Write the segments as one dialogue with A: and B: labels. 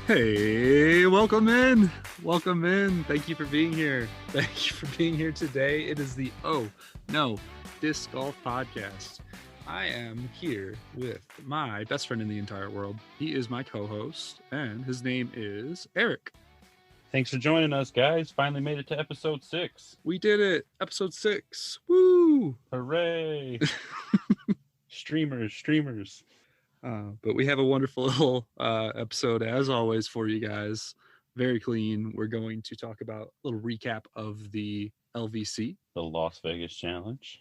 A: Hey, welcome in. Welcome in. Thank you for being here. Thank you for being here today. It is the Oh No Disc Golf Podcast. I am here with my best friend in the entire world. He is my co-host, and his name is Eric.
B: Thanks for joining us, guys. Finally made it to episode 6.
A: We did it. Episode 6. Woo!
B: Hooray! Streamers.
A: But we have a wonderful little episode, as always, for you guys. Very clean. We're going to talk about a little recap of the LVC.
B: The Las Vegas Challenge.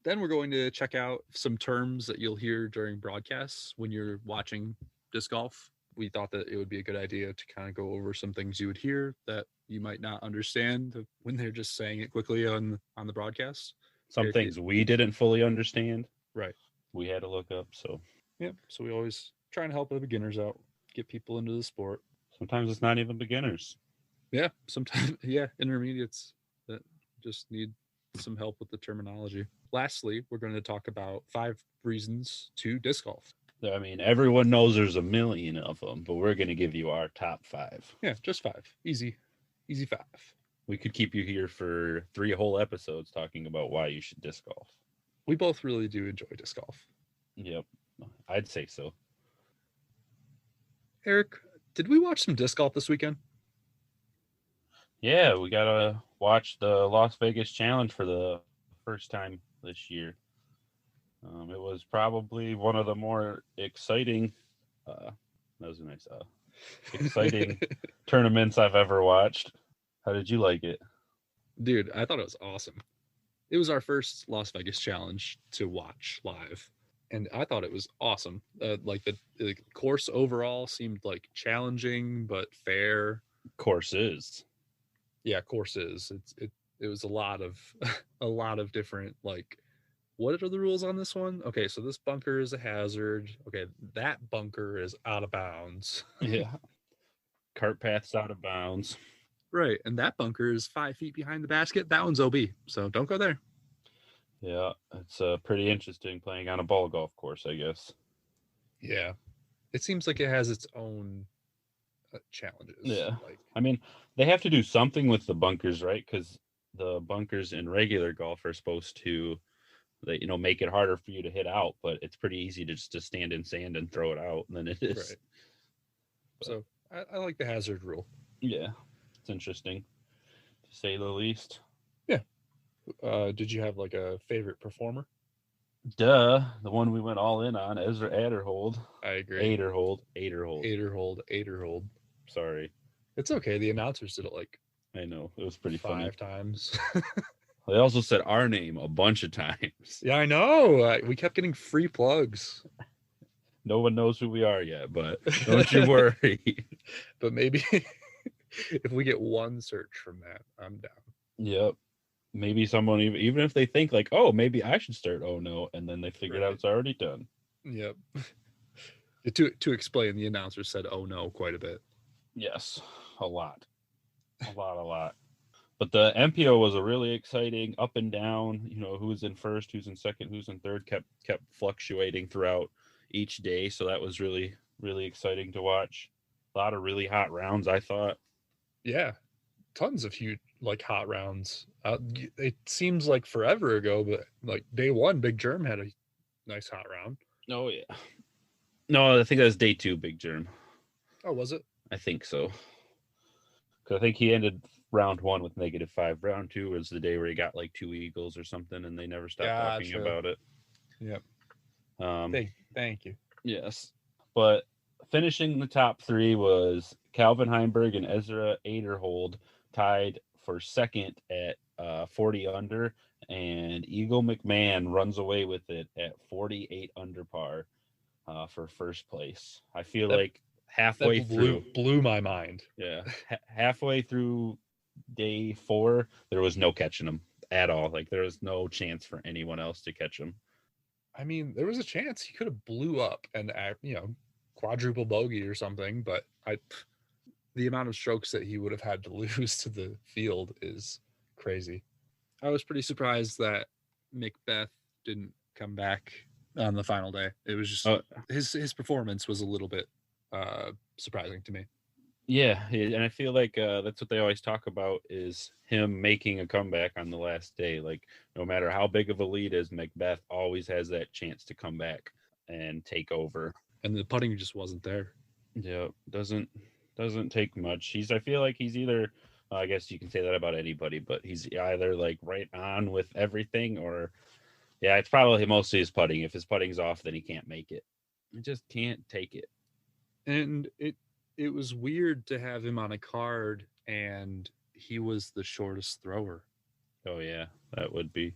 A: Then we're going to check out some terms that you'll hear during broadcasts when you're watching disc golf. We thought that it would be a good idea to kind of go over some things you would hear that you might not understand when they're just saying it quickly on the broadcast.
B: Some things we didn't fully understand.
A: Right.
B: We had to look up, so.
A: Yeah, so we always try and help the beginners out, get people into the sport.
B: Sometimes it's not even beginners.
A: Yeah, sometimes, intermediates that just need some help with the terminology. Lastly, we're going to talk about 5 reasons to disc golf.
B: I mean, everyone knows there's a million of them, but we're going to give you our top 5.
A: Yeah, just 5. Easy 5.
B: We could keep you here for 3 whole episodes talking about why you should disc golf.
A: We both really do enjoy disc golf.
B: Yep, I'd say so.
A: Eric, did we watch some disc golf this weekend?
B: Yeah, we got to watch the Las Vegas Challenge for the first time this year. It was probably one of the more exciting, exciting tournaments I've ever watched. How did you like it?
A: Dude, I thought it was awesome. It was our first Las Vegas Challenge to watch live, and I thought it was awesome. Like the course overall seemed like challenging but fair.
B: Courses.
A: Yeah, courses. It was a lot of different, like, what are the rules on this one? Okay, so this bunker is a hazard. Okay, that bunker is out of bounds.
B: Yeah. Cart path's out of bounds.
A: Right, and that bunker is 5 feet behind the basket. That one's OB, so don't go there.
B: Yeah, it's pretty interesting playing on a ball golf course, I guess.
A: Yeah, it seems like it has its own challenges.
B: Yeah, I mean, they have to do something with the bunkers, right? Because the bunkers in regular golf are supposed to, make it harder for you to hit out, but it's pretty easy to just stand in sand and throw it out than it is.
A: Right. So I like the hazard rule.
B: Yeah. It's interesting, to say the least.
A: Yeah. Did you have like a favorite performer?
B: Duh. The one we went all in on, Ezra Aderhold.
A: I agree.
B: Aderhold. Sorry.
A: It's okay. The announcers did it like,
B: I know. It was pretty funny.
A: 5 times.
B: They also said our name a bunch of times.
A: Yeah, I know. We kept getting free plugs.
B: No one knows who we are yet, but don't you worry.
A: But maybe if we get one search from that, I'm down.
B: Yep. Maybe someone, even if they think like, oh, maybe I should start Oh No, and then they figure out it's already done.
A: Yep. To explain, the announcer said Oh No quite a bit.
B: Yes, a lot. But the MPO was a really exciting up and down, who's in first, who's in second, who's in third, kept fluctuating throughout each day. So that was really, really exciting to watch. A lot of really hot rounds, I thought.
A: Yeah, tons of huge, like, hot rounds. It seems like forever ago, but like day 1, Big Germ had a nice hot round.
B: Oh, yeah. No, I think that was day 2, Big Germ.
A: Oh, was it?
B: I think so. Because I think he ended round 1 with -5. Round 2 was the day where he got like 2 eagles or something, and they never stopped talking about it.
A: Yep. Thank you.
B: Yes. But finishing the top 3 was Calvin Heinberg and Ezra Aderhold, tied for second at 40 under, and Eagle McMahon runs away with it at 48 under par for first place. I feel like halfway through
A: blew my mind.
B: Yeah. Halfway through day 4, there was no catching him at all. Like, there was no chance for anyone else to catch him.
A: I mean, there was a chance he could have blew up and, quadruple bogey or something, but the amount of strokes that he would have had to lose to the field is crazy. I was pretty surprised that Macbeth didn't come back on the final day. It was just
B: Oh,
A: his performance was a little bit surprising to me.
B: yeah, and I feel like that's what they always talk about is him making a comeback on the last day. Like no matter how big of a lead is, Macbeth always has that chance to come back and take over.
A: And the putting just wasn't there.
B: Yeah, doesn't take much. I feel like he's either I guess you can say that about anybody, but he's either like right on with everything or yeah, it's probably mostly his putting. If his putting's off, then he can't make it. He just can't take it.
A: And it was weird to have him on a card and he was the shortest thrower.
B: Oh yeah, that'd be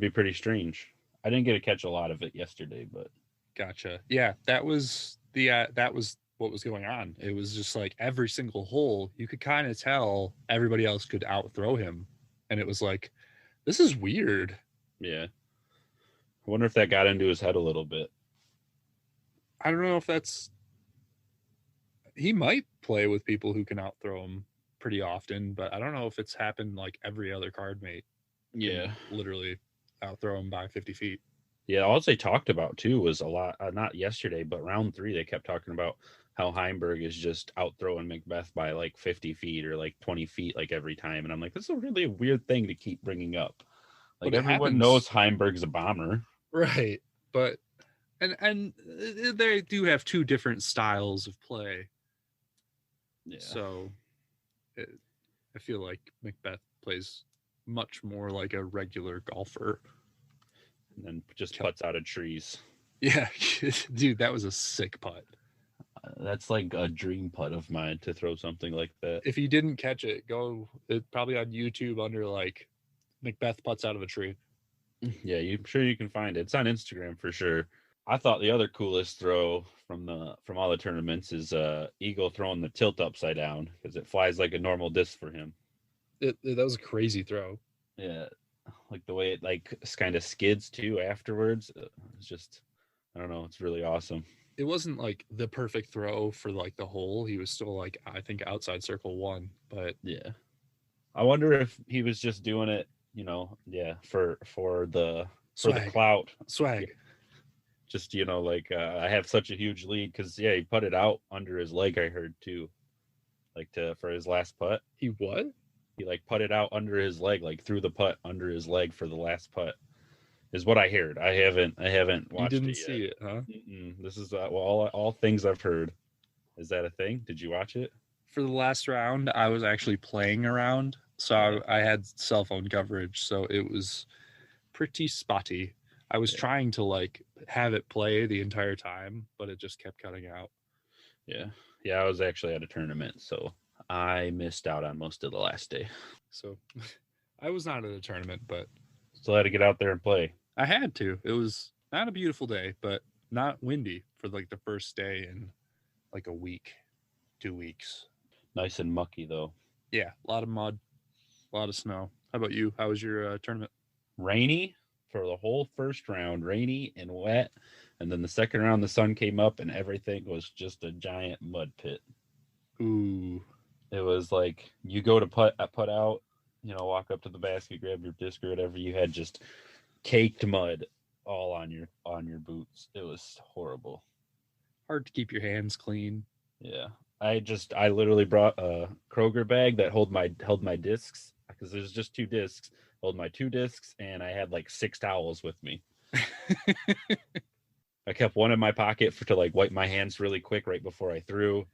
B: pretty strange. I didn't get to catch a lot of it yesterday, but
A: Gotcha. Yeah, that was what was going on. It was just like every single hole, you could kind of tell everybody else could outthrow him. And it was like, this is weird.
B: yeah. I wonder if that got into his head a little bit.
A: I don't know if that's he might play with people who can outthrow him pretty often, but I don't know if it's happened like every other card mate.
B: Yeah.
A: Literally outthrow him by 50 feet.
B: Yeah, all they talked about too was a lot. Not yesterday, but round 3, they kept talking about how Heinberg is just out throwing Macbeth by like 50 feet or like 20 feet like every time, and I'm like, this is a really weird thing to keep bringing up. Like everyone knows Heinberg's a bomber,
A: right? But and they do have two different styles of play.
B: Yeah.
A: So I feel like Macbeth plays much more like a regular golfer.
B: And then just putts out of trees.
A: Yeah, dude, that was a sick putt.
B: That's like a dream putt of mine to throw something like that.
A: If you didn't catch it, go probably on YouTube under like Macbeth putts out of a tree.
B: Yeah, I'm sure you can find it. It's on Instagram for sure. I thought the other coolest throw from all the tournaments is Eagle throwing the tilt upside down because it flies like a normal disc for him.
A: That was a crazy throw.
B: Yeah, like the way it like kind of skids too afterwards. It's just, I don't know, it's really awesome.
A: It wasn't like the perfect throw for like the hole. He was still like, I think, outside circle 1, but
B: yeah, I wonder if he was just doing it, for the clout
A: swag.
B: Yeah. Just like I have such a huge lead because he put it out under his leg. I heard too, like for his last putt.
A: He what?
B: He like put it out under his leg, like threw the putt under his leg for the last putt. Is what I heard. I haven't watched it yet.
A: You didn't see it, huh?
B: This is all things I've heard. Is that a thing? Did you watch it?
A: For the last round, I was actually playing around, so I had cell phone coverage, so it was pretty spotty. I was trying to like have it play the entire time, but it just kept cutting out.
B: Yeah. I was actually at a tournament, so I missed out on most of the last day.
A: So I was not at a tournament, but
B: still had to get out there and play.
A: I had to. It was not a beautiful day, but not windy for like the first day in like a week, 2 weeks.
B: Nice and mucky though.
A: Yeah, a lot of mud, a lot of snow. How about you? How was your tournament?
B: Rainy for the whole first round, rainy and wet. And then the second round, the sun came up and everything was just a giant mud pit.
A: Ooh.
B: It was like you go to put out, walk up to the basket, grab your disc or whatever, you had just caked mud all on your boots. It was horrible.
A: Hard to keep your hands clean.
B: Yeah. I literally brought a Kroger bag that held my discs because there's just 2 discs. Hold my 2 discs, and I had like 6 towels with me. I kept one in my pocket to like wipe my hands really quick right before I threw.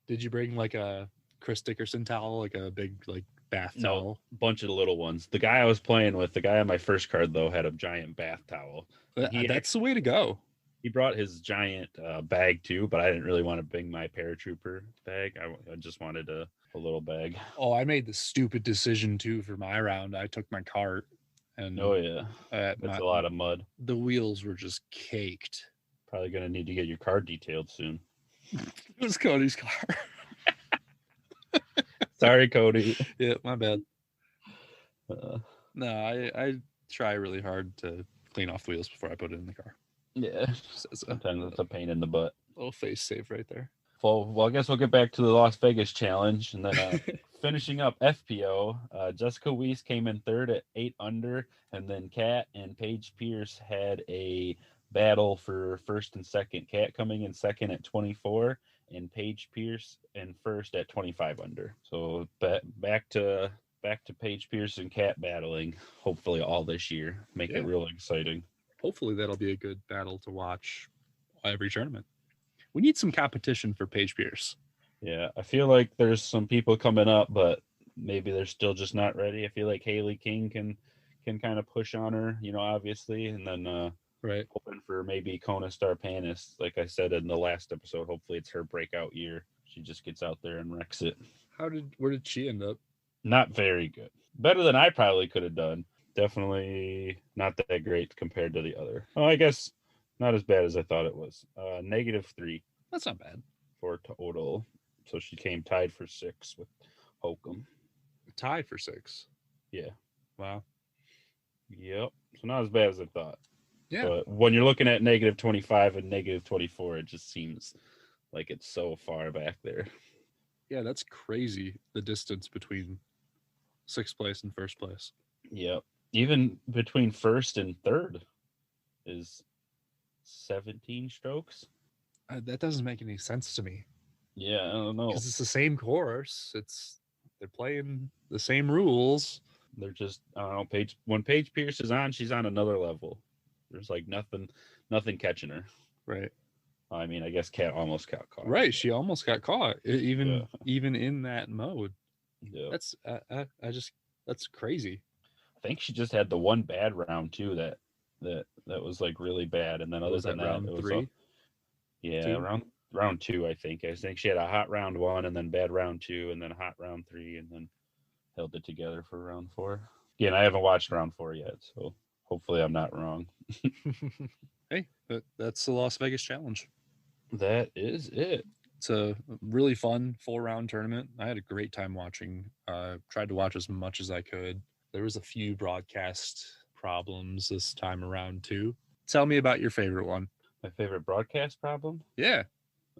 A: Did you bring like a Chris Dickerson towel, like a big like bath towel?
B: No, a bunch of the little ones. The guy I was playing with, the guy on my first card though, had a giant bath towel.
A: That's the way to go.
B: He brought his giant bag too, but I didn't really want to bring my paratrooper bag. I just wanted a little bag.
A: Oh, I made the stupid decision too for my round. I took my cart, and
B: that's a lot of mud.
A: The wheels were just caked.
B: Probably gonna need to get your car detailed soon.
A: It was Cody's car.
B: Sorry, Cody.
A: Yeah, my bad. No, I try really hard to clean off the wheels before I put it in the car.
B: Yeah, sometimes it's a pain in the butt.
A: Little face save right there.
B: Well, I guess we'll get back to the Las Vegas challenge, and then finishing up FPO. Jessica Weiss came in third at 8 under, and then Kat and Paige Pierce had a battle for first and second. Cat coming in second at 24, and Paige Pierce in first at 25 under. So back to Paige Pierce and Cat battling. Hopefully all this year, make it real exciting.
A: Hopefully that'll be a good battle to watch every tournament. We need some competition for Paige Pierce.
B: Yeah, I feel like there's some people coming up, but maybe they're still just not ready. I feel like Haley King can kind of push on her, obviously, and then
A: right,
B: hoping for maybe Kona Starpanis. Like I said in the last episode, hopefully it's her breakout year. She just gets out there and wrecks it.
A: Where did she end up?
B: Not very good. Better than I probably could have done. Definitely not that great compared to the other. Oh, I guess not as bad as I thought it was. -3.
A: That's not bad
B: for total. So she came tied for 6 with Holcomb.
A: Tied for 6.
B: Yeah.
A: Wow.
B: Yep. So not as bad as I thought.
A: Yeah.
B: But when you're looking at -25 and -24, it just seems like it's so far back there.
A: Yeah, that's crazy. The distance between 6th place and 1st place.
B: Yep. Even between 1st and 3rd is 17 strokes.
A: That doesn't make any sense to me.
B: Yeah, I don't know.
A: Because it's the same course. They're playing the same rules.
B: They're just, I don't know, when Paige Pierce is on, she's on another level. There's like nothing catching her.
A: Right.
B: I mean, I guess Cat almost got caught.
A: Right, she almost got caught, even in that mode.
B: Yeah.
A: That's that's crazy.
B: I think she just had the one bad round too that was like really bad, and then other than that,
A: round
B: it was
A: 3.
B: Round 2. I think she had a hot round 1, and then bad round 2, and then hot round 3, and then held it together for round 4. Again, I haven't watched round 4 yet, so hopefully I'm not wrong.
A: Hey, that's the Las Vegas Challenge.
B: That is it.
A: It's a really fun 4-round tournament. I had a great time watching. Tried to watch as much as I could. There was a few broadcast problems this time around too. Tell me about your favorite one.
B: My favorite broadcast problem?
A: Yeah.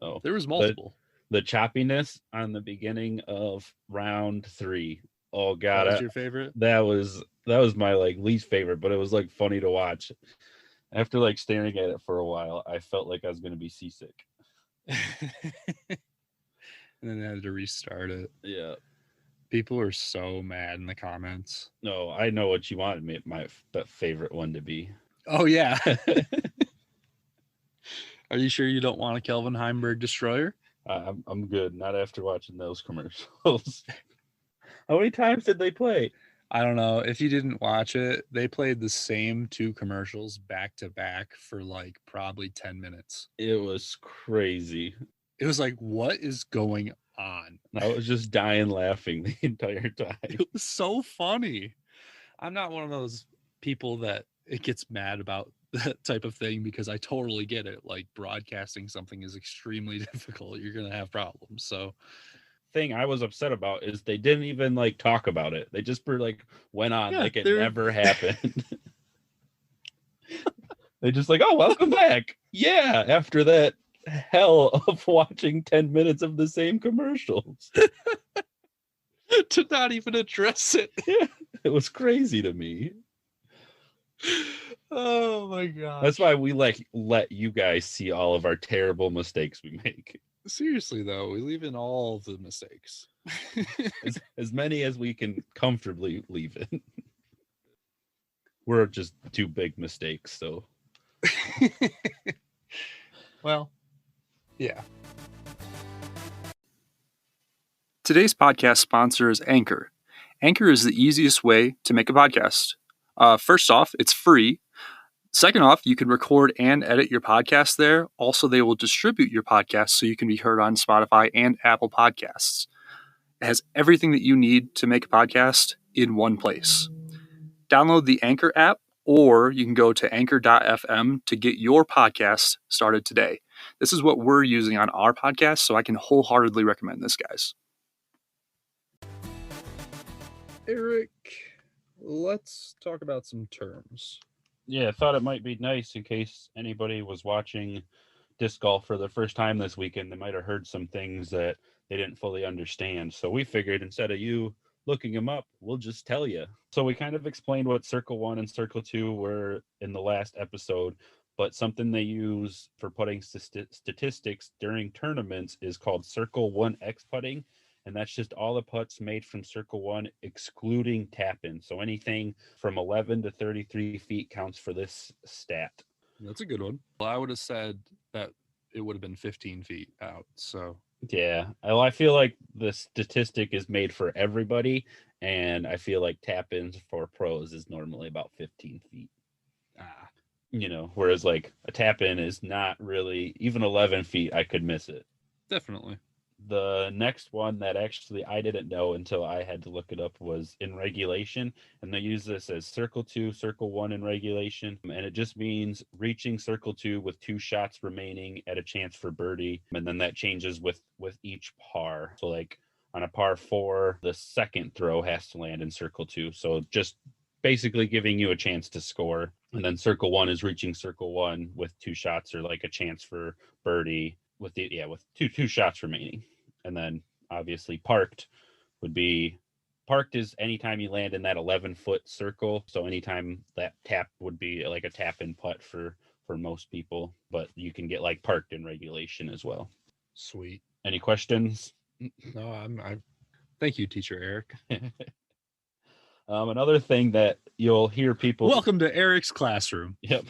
B: Oh,
A: there was multiple.
B: The choppiness on the beginning of round 3. Oh God,
A: that was your favorite?
B: That was my like least favorite, but it was like funny to watch. After like staring at it for a while, I felt like I was going to be seasick.
A: And then I had to restart it.
B: Yeah.
A: People are so mad in the comments.
B: No, I know what you wanted my favorite one to be.
A: Oh, yeah. Are you sure you don't want a Kelvin Heinberg destroyer?
B: I'm good. Not after watching those commercials. How many times did they play?
A: I don't know. If you didn't watch it, they played the same 2 commercials back to back for like probably 10 minutes.
B: It was crazy.
A: It was like, what is going on?
B: I was just dying laughing the entire time.
A: It was so funny. I'm not one of those people that it gets mad about that type of thing, because I totally get it. Like, broadcasting something is extremely difficult. You're going to have problems. So
B: thing I was upset about is they didn't even like talk about it. They just went on like it never happened. They just like, oh, welcome back. Yeah. After that hell of watching 10 minutes of the same commercials.
A: To not even address it.
B: Yeah, it was crazy to me.
A: Oh my god.
B: That's why we let you guys see all of our terrible mistakes we make.
A: Seriously though, we leave in all the mistakes.
B: as many as we can comfortably leave in. We're just 2 big mistakes, so.
A: Well, yeah. Today's podcast sponsor is Anchor. Anchor is the easiest way to make a podcast. First off, it's free. Second off, you can record and edit your podcast there. Also, they will distribute your podcast so you can be heard on Spotify and Apple Podcasts. It has everything that you need to make a podcast in one place. Download the Anchor app, or you can go to anchor.fm to get your podcast started today. This is what we're using on our podcast, so I can wholeheartedly recommend this, guys. Eric, let's talk about some terms.
B: Yeah, I thought it might be nice in case anybody was watching disc golf for the first time this weekend. They might have heard some things that they didn't fully understand. So we figured instead of you looking them up, we'll just tell you. So we kind of explained what Circle 1 and Circle 2 were in the last episode, but something they use for putting statistics during tournaments is called Circle 1X putting. And that's just all the putts made from Circle 1, excluding tap-in. So anything from 11 to 33 feet counts for this stat.
A: That's a good one. Well, I would have said that it would have been 15 feet out. So
B: yeah, well, I feel like the statistic is made for everybody, and I feel like tap-ins for pros is normally about 15 feet. Whereas like a tap-in is not really, even 11 feet, I could miss it.
A: Definitely.
B: The next one that actually I didn't know until I had to look it up was in regulation, and they use this as Circle 2, Circle 1 in regulation, and it just means reaching Circle 2 with 2 shots remaining at a chance for birdie, and then that changes with each par. So like on a par 4, the second throw has to land in Circle 2, so just basically giving you a chance to score. And then Circle 1 is reaching Circle 1 with 2 shots or like a chance for birdie with two shots remaining. And then obviously parked is anytime you land in that 11-foot circle. So anytime that tap would be like a tap and putt for most people, but you can get like parked in regulation as well.
A: Sweet.
B: Any questions?
A: No, I thank you, teacher Eric.
B: Another thing that you'll hear people.
A: Welcome to Eric's classroom.
B: Yep.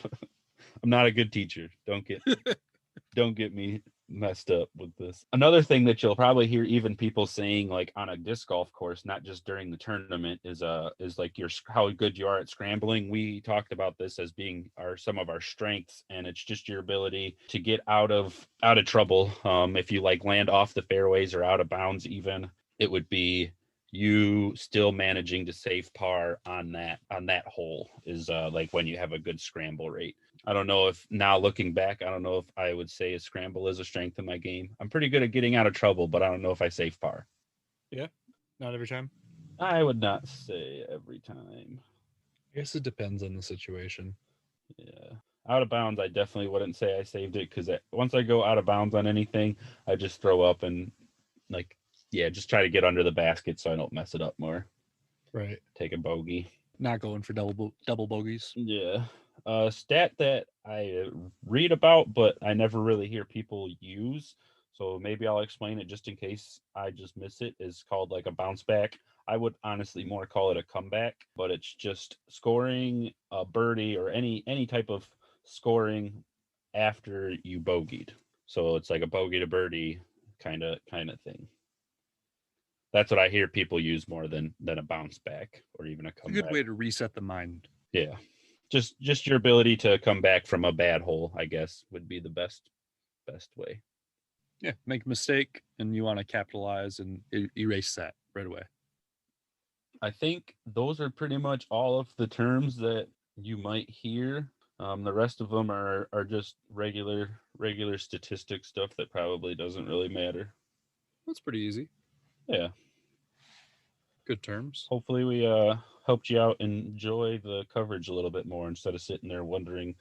B: I'm not a good teacher. Don't get me messed up with this. Another thing that you'll probably hear even people saying like on a disc golf course, not just during the tournament, is like how good you are at scrambling. We talked about this as being some of our strengths, and it's just your ability to get out of trouble. If you like land off the fairways or out of bounds, even it would be you still managing to save par on that hole is like when you have a good scramble rate. I don't know if now looking back, I don't know if I would say a scramble is a strength in my game. I'm pretty good at getting out of trouble, but I don't know if I save par.
A: Yeah, not every time.
B: I would not say every time.
A: I guess it depends on the situation.
B: Yeah. Out of bounds, I definitely wouldn't say I saved it, because once I go out of bounds on anything, I just throw up and just try to get under the basket so I don't mess it up more.
A: Right.
B: Take a bogey.
A: Not going for double bogeys.
B: Yeah. Stat that I read about, but I never really hear people use. So maybe I'll explain it just in case I just miss it. Is called like a bounce back. I would honestly more call it a comeback, but it's just scoring a birdie or any type of scoring after you bogeyed. So it's like a bogey to birdie kind of thing. That's what I hear people use more than a bounce back or even a comeback.
A: A good way to reset the mind.
B: Yeah. Just your ability to come back from a bad hole, I guess, would be the best way.
A: Yeah, make a mistake and you want to capitalize and erase that right away.
B: I think those are pretty much all of the terms that you might hear. The rest of them are just regular statistic stuff that probably doesn't really matter.
A: That's pretty easy.
B: Yeah.
A: Good terms.
B: Hopefully we helped you out and enjoy the coverage a little bit more instead of sitting there wondering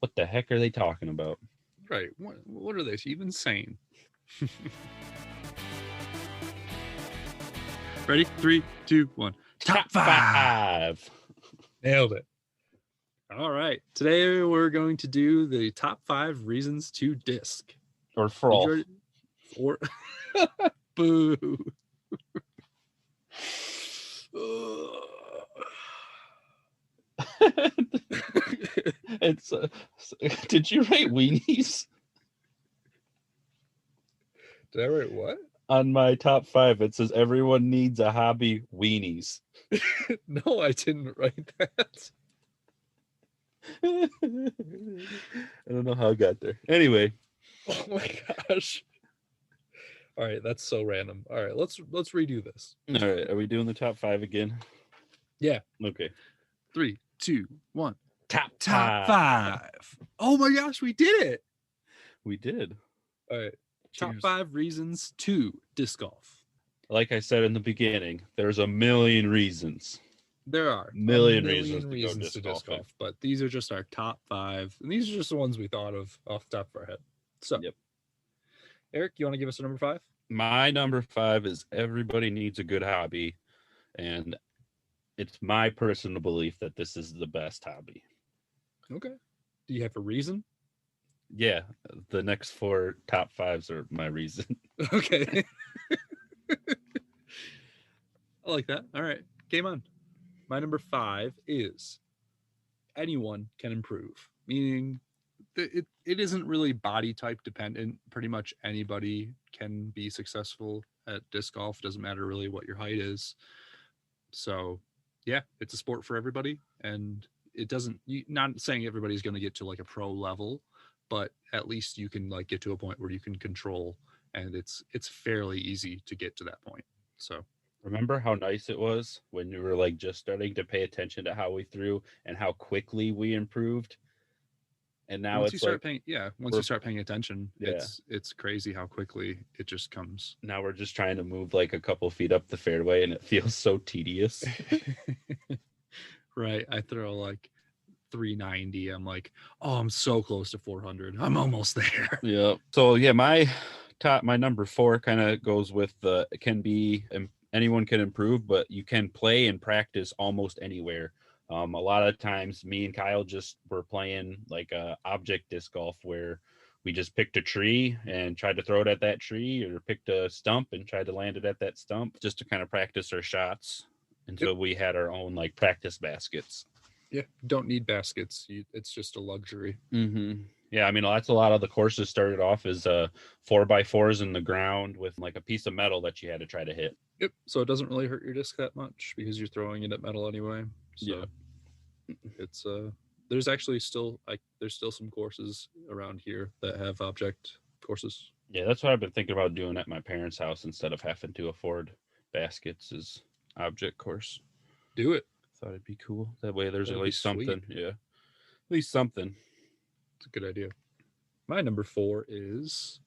B: what the heck are they talking about.
A: Right. What are they even saying? Ready? 3, 2, 1.
B: Top 5.
A: Nailed it. All right. Today we're going to do the top 5 reasons to disc.
B: Or froth.
A: Or boo.
B: It's did you write weenies?
A: Did I write what?
B: On my top 5 it says everyone needs a hobby, weenies.
A: No, I didn't write that.
B: I don't know how I got there. Anyway.
A: Oh my gosh. All right, that's so random. All right, let's redo this.
B: All right, are we doing the top 5 again?
A: Yeah.
B: Okay.
A: 3, 2, 1.
B: Top
A: 5. Oh my gosh, we did it.
B: We did.
A: All right. Top 5 reasons to disc golf.
B: Like I said in the beginning, there's a million reasons.
A: There are
B: a million reasons to
A: disc golf, but these are just our top 5, and these are just the ones we thought of off the top of our head. So,
B: yep.
A: Eric, you want to give us a number 5?
B: My number 5 is everybody needs a good hobby, and it's my personal belief that this is the best hobby.
A: Okay. Do you have a reason?
B: Yeah, the next 4 top 5s are my reason.
A: Okay. I like that. All right. Game on. My number 5 is anyone can improve, meaning it isn't really body type dependent. Pretty much anybody can be successful at disc golf. Doesn't matter really what your height is. So, yeah, it's a sport for everybody. And it doesn't, not saying everybody's going to get to like a pro level, but at least you can like get to a point where you can control, and it's fairly easy to get to that point. So,
B: Remember how nice it was when you were like just starting to pay attention to how we threw and how quickly we improved? And now
A: once you
B: it's like
A: start paying, yeah, once you
B: we're
A: start paying attention,
B: yeah.
A: it's crazy how quickly it just comes.
B: Now we're just trying to move like a couple feet up the fairway and it feels so tedious.
A: Right. I throw like 390. I'm like, oh, I'm so close to 400. I'm almost there.
B: Yeah. So yeah, my number 4 kind of goes with the it can be anyone can improve, but you can play and practice almost anywhere. A lot of times, me and Kyle just were playing like object disc golf where we just picked a tree and tried to throw it at that tree, or picked a stump and tried to land it at that stump, just to kind of practice our shots until we had our own like practice baskets.
A: Yeah, don't need baskets. It's just a luxury.
B: Mm-hmm. Yeah, I mean that's a lot of the courses started off as 4x4s in the ground with like a piece of metal that you had to try to hit.
A: Yep. So it doesn't really hurt your disc that much because you're throwing it at metal anyway. So
B: Yeah.
A: it's there's actually still there's still some courses around here that have object courses.
B: Yeah, that's what I've been thinking about doing at my parents' house instead of having to afford baskets is object course.
A: Do it.
B: Thought it'd be cool. That way there's
A: That'd
B: at
A: be
B: least
A: sweet.
B: something. Yeah. At least something.
A: It's a good idea. My number 4 is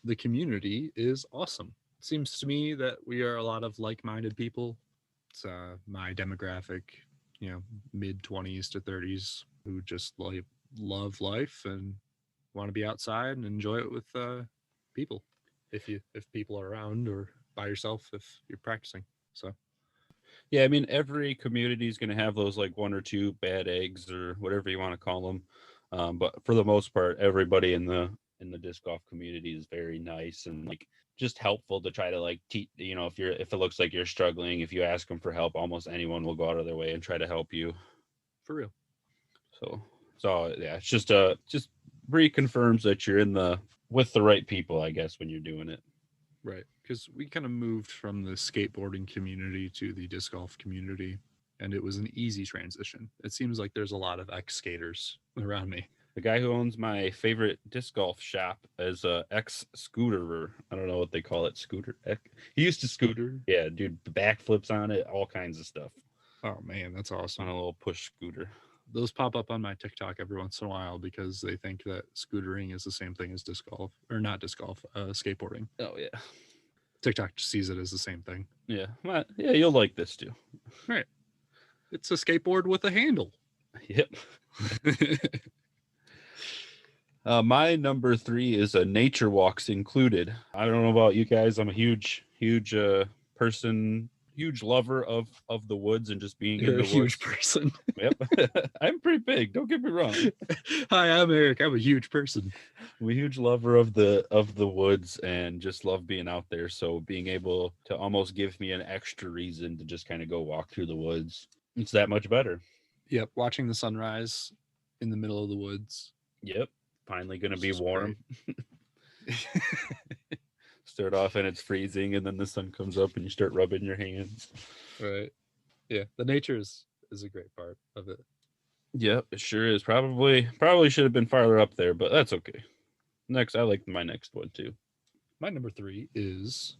A: the community is awesome. It seems to me that we are a lot of like-minded people. It's my demographic, mid 20s to 30s who just like love life and want to be outside and enjoy it with people. If people are around, or by yourself if you're practicing. So
B: Yeah, I mean every community is going to have those like 1 or 2 bad eggs or whatever you want to call them. But for the most part, everybody in the disc golf community is very nice and like just helpful to try to like teach. If it looks like you're struggling, if you ask them for help, almost anyone will go out of their way and try to help you.
A: for real.
B: So yeah, it's just reconfirms that you're with the right people, I guess, when you're doing it.
A: Right, because we kind of moved from the skateboarding community to the disc golf community, and it was an easy transition. It seems like there's a lot of ex-skaters around me.
B: The guy who owns my favorite disc golf shop is a ex-scooterer. I don't know what they call it. He used to scooter. Yeah, dude, backflips on it, all kinds of stuff.
A: Oh man, that's
B: On
A: awesome.
B: a little push scooter.
A: Those pop up on my TikTok every once in a while because they think that scootering is the same thing as disc golf, or not disc golf, skateboarding.
B: Oh yeah.
A: TikTok just sees it as the same thing.
B: Yeah. Well, yeah, you'll like this too.
A: Right. It's a skateboard with a handle.
B: Yep. My number 3 is nature walks included. I don't know about you guys. I'm a huge person, huge lover of the woods and just being
A: You're
B: in the
A: a huge
B: woods.
A: person.
B: Yep. I'm pretty big. Don't get me wrong.
A: Hi, I'm Eric. I'm a huge person.
B: I'm a huge lover of the woods and just love being out there. So being able to almost give me an extra reason to just kind of go walk through the woods, it's that much better.
A: Yep. Watching the sunrise in the middle of the woods.
B: Yep. Finally going to be
A: It's
B: warm. Start off and it's freezing, and then the sun comes up and you start rubbing your hands.
A: Right. Yeah. The nature is a great part of it.
B: Yep, it sure is. Probably should have been farther up there, but that's okay. I like my next one too.
A: My number 3 is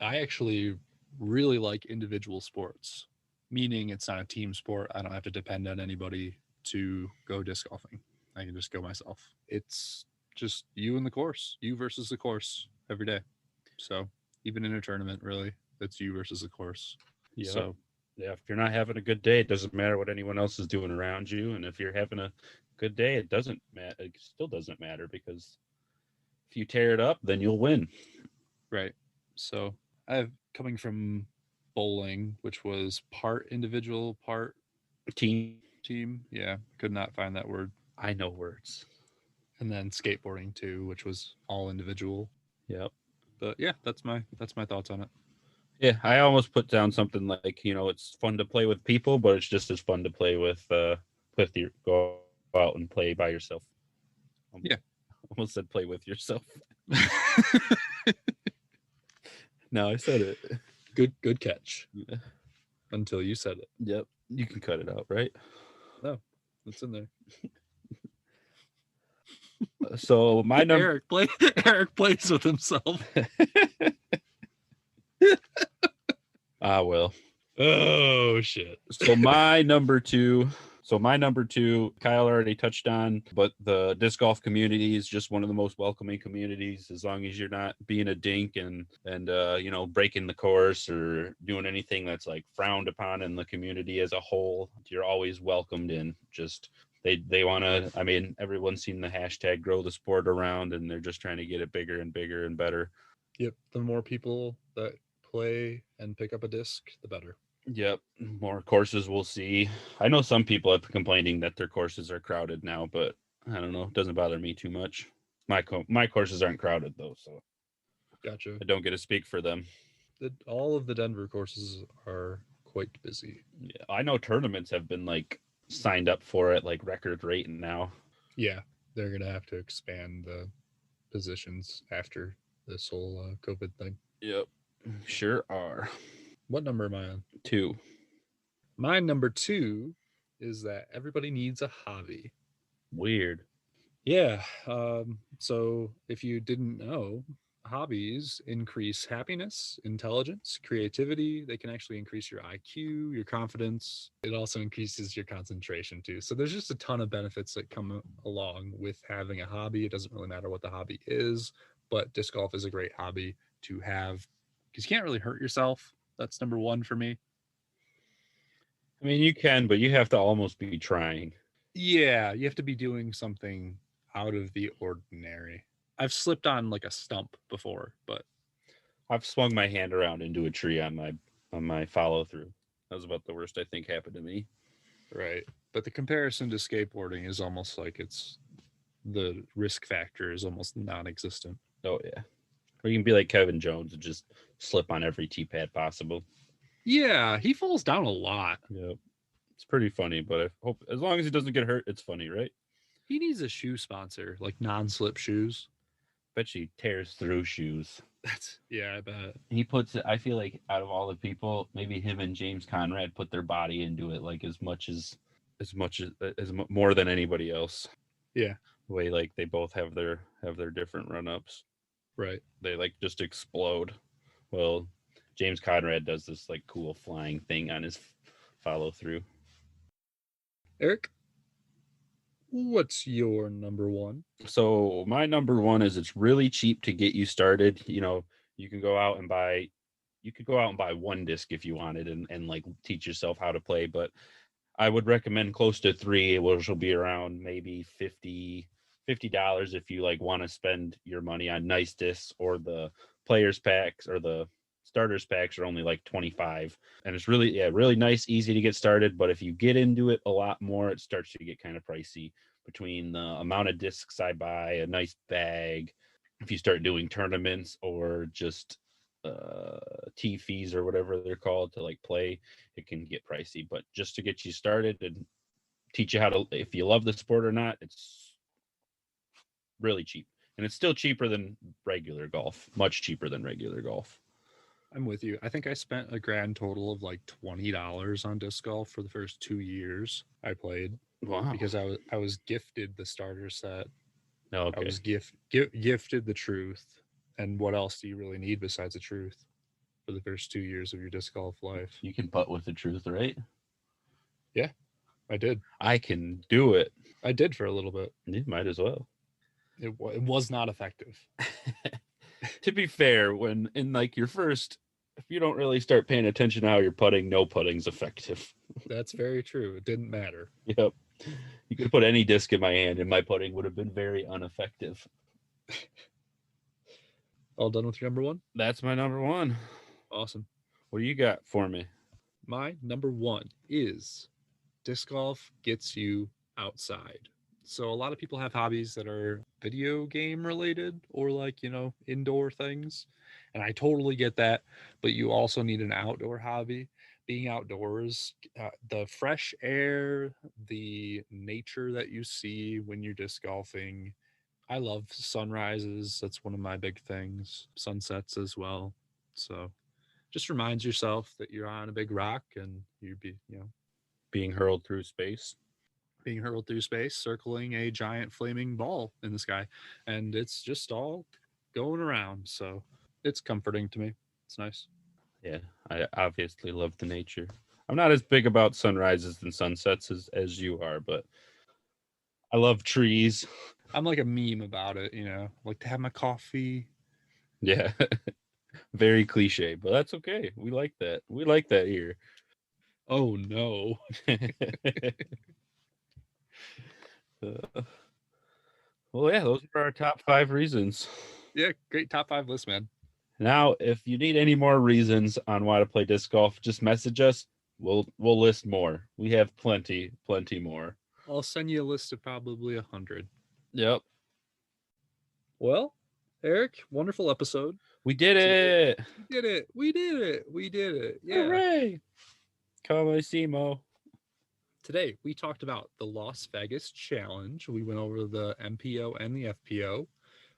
A: I actually really like individual sports, meaning it's not a team sport. I don't have to depend on anybody to go disc golfing. I can just go myself. It's just you and the course, you versus the course every day. So even in a tournament, really, it's you versus the course.
B: Yeah.
A: So
B: yeah, if you're not having a good day, it doesn't matter what anyone else is doing around you. And if you're having a good day, it doesn't matter. It still doesn't matter, because if you tear it up, then you'll win.
A: Right. So I've coming from bowling, which was part individual, part
B: Team.
A: team. Yeah. Could not find that word.
B: I know words.
A: And then skateboarding too, which was all individual.
B: Yep.
A: But yeah, that's my thoughts on it.
B: Yeah, I almost put down something like, it's fun to play with people, but it's just as fun to play with your go out and play by yourself.
A: Yeah.
B: Almost said play with yourself. No, I said it.
A: Good catch.
B: Yeah.
A: Until you said it.
B: Yep. You can cut it out, right?
A: No, it's in there.
B: So my number
A: Eric plays with himself.
B: Well.
A: Oh shit.
B: So my number two, Kyle already touched on, but the disc golf community is just one of the most welcoming communities. As long as you're not being a dink and breaking the course or doing anything that's like frowned upon in the community as a whole, you're always welcomed in. Just they want to. I mean, everyone's seen the hashtag grow the sport around, and they're just trying to get it bigger and bigger and better.
A: Yep. The more people that play and pick up a disc, the better.
B: Yep, more courses we'll see. I know some people have been complaining that their courses are crowded now, but I don't know. It doesn't bother me too much. My courses aren't crowded though, so
A: Gotcha.
B: I don't get to speak for them.
A: All of the Denver courses are quite busy.
B: Yeah, I know tournaments have been like signed up for at like record rate now.
A: Yeah, they're gonna have to expand the positions after this whole COVID thing.
B: Yep, sure are.
A: What number am I on?
B: 2.
A: My number 2 is that everybody needs a hobby.
B: Weird.
A: Yeah. So if you didn't know, hobbies increase happiness, intelligence, creativity. They can actually increase your IQ, your confidence. It also increases your concentration too. So there's just a ton of benefits that come along with having a hobby. It doesn't really matter what the hobby is, but disc golf is a great hobby to have because you can't really hurt yourself. That's number 1 for me.
B: I mean, you can, but you have to almost be trying.
A: Yeah, you have to be doing something out of the ordinary. I've slipped on like a stump before, but
B: I've swung my hand around into a tree on my follow through. That was about the worst I think happened to me.
A: right. But the comparison to skateboarding is almost like the risk factor is almost non-existent.
B: Oh yeah. Or you can be like Kevin Jones and just slip on every tee pad possible.
A: Yeah, he falls down a lot.
B: Yep. It's pretty funny, but I hope as long as he doesn't get hurt, it's funny, right?
A: He needs a shoe sponsor, like non-slip shoes.
B: Bet she tears through shoes.
A: Yeah, I bet.
B: He puts it, I feel like out of all the people, maybe him and James Conrad put their body into it like as more than anybody else.
A: Yeah.
B: The way like they both have their different run-ups.
A: Right.
B: They like just explode. Well, James Conrad does this like cool flying thing on his follow through.
A: Eric, what's your number 1?
B: So my number 1 is it's really cheap to get you started. You can go out and buy one disc if you wanted and like teach yourself how to play. But I would recommend close to 3, which will be around maybe $50 if you like want to spend your money on nice discs, or the players packs or the starters packs are only like $25, and it's really nice, easy to get started. But if you get into it a lot more, it starts to get kind of pricey between the amount of discs I buy, a nice bag, if you start doing tournaments or just tee fees or whatever they're called to like play, it can get pricey. But just to get you started and teach you how to, if you love the sport or not, it's really cheap. And it's still cheaper than regular golf, much cheaper than regular golf.
A: I'm with you. I think I spent a grand total of like $20 on disc golf for the first 2 years I played.
B: Wow.
A: Because I was gifted the starter set.
B: Okay.
A: I was gifted the truth. And what else do you really need besides the truth for the first 2 years of your disc golf life?
B: You can putt with the truth, right?
A: Yeah, I did.
B: I can do it.
A: I did for a little bit.
B: You might as well.
A: It was not effective.
B: To be fair, when in like your first, if you don't really start paying attention to how you're putting, no putting's effective.
A: That's very true. It didn't matter.
B: Yep. You could put any disc in my hand and my putting would have been very ineffective.
A: All done with your number 1?
B: That's my number 1.
A: Awesome.
B: What do you got for me?
A: My number 1 is disc golf gets you outside. So a lot of people have hobbies that are video game related or like, indoor things. And I totally get that. But you also need an outdoor hobby. Being outdoors, the fresh air, the nature that you see when you're disc golfing. I love sunrises. That's one of my big things. Sunsets as well. So just reminds yourself that you're on a big rock and you'd be,
B: Being hurled through space.
A: being hurled through space, circling a giant flaming ball in the sky. And it's just all going around. So it's comforting to me. It's nice.
B: Yeah, I obviously love the nature. I'm not as big about sunrises and sunsets as you are, but I love trees.
A: I'm like a meme about it, like to have my coffee.
B: Yeah. Very cliche, but that's okay. We like that. We like that here.
A: Oh no.
B: Well, yeah, those are our top 5 reasons.
A: Yeah, great top 5 list, man.
B: Now, if you need any more reasons on why to play disc golf, just message us. We'll list more. We have plenty more.
A: I'll send you a list of probably 100.
B: Yep.
A: Well, Eric, wonderful episode.
B: We did it.
A: We did it. Yeah.
B: Hooray. Come see Mo.
A: Today, we talked about the Las Vegas Challenge. We went over the MPO and the FPO.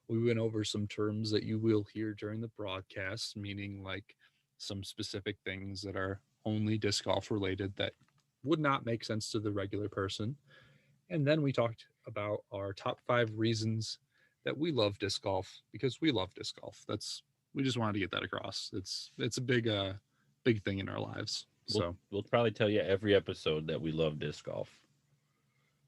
A: We went over some terms that you will hear during the broadcast, meaning like some specific things that are only disc golf related that would not make sense to the regular person. And then we talked about our top 5 reasons that we love disc golf because we love disc golf. We just wanted to get that across. It's a big thing in our lives. So
B: we'll probably tell you every episode that we love disc golf.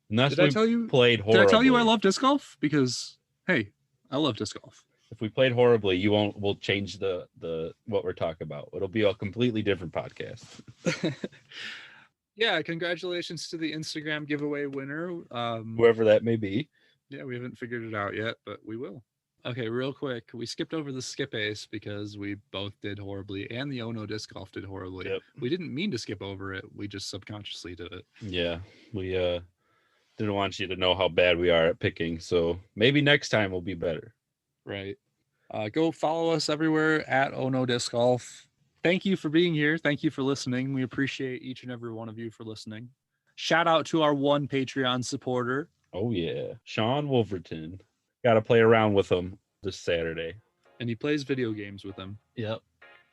B: Unless
A: did I tell you
B: played horribly.
A: Did I tell you I love disc golf? Because hey, I love disc golf.
B: If we played horribly, we'll change the what we're talking about. It'll be a completely different podcast.
A: Yeah, congratulations to the Instagram giveaway winner.
B: Whoever that may be.
A: Yeah, we haven't figured it out yet, but we will. Okay, real quick. We skipped over the skip ace because we both did horribly and the Ono disc golf did horribly.
B: Yep.
A: We didn't mean to skip over it. We just subconsciously did it.
B: Yeah, we didn't want you to know how bad we are at picking. So maybe next time we'll be better.
A: Right. Go follow us everywhere at Ono Disc Golf. Thank you for being here. Thank you for listening. We appreciate each and every one of you for listening. Shout out to our one Patreon supporter.
B: Oh, yeah. Sean Wolverton. Got to play around with him this Saturday.
A: And he plays video games with them.
B: Yep.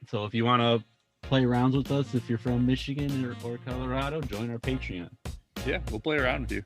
B: So if you want to play rounds with us, if you're from Michigan or Colorado, join our Patreon.
A: Yeah, we'll play around with you.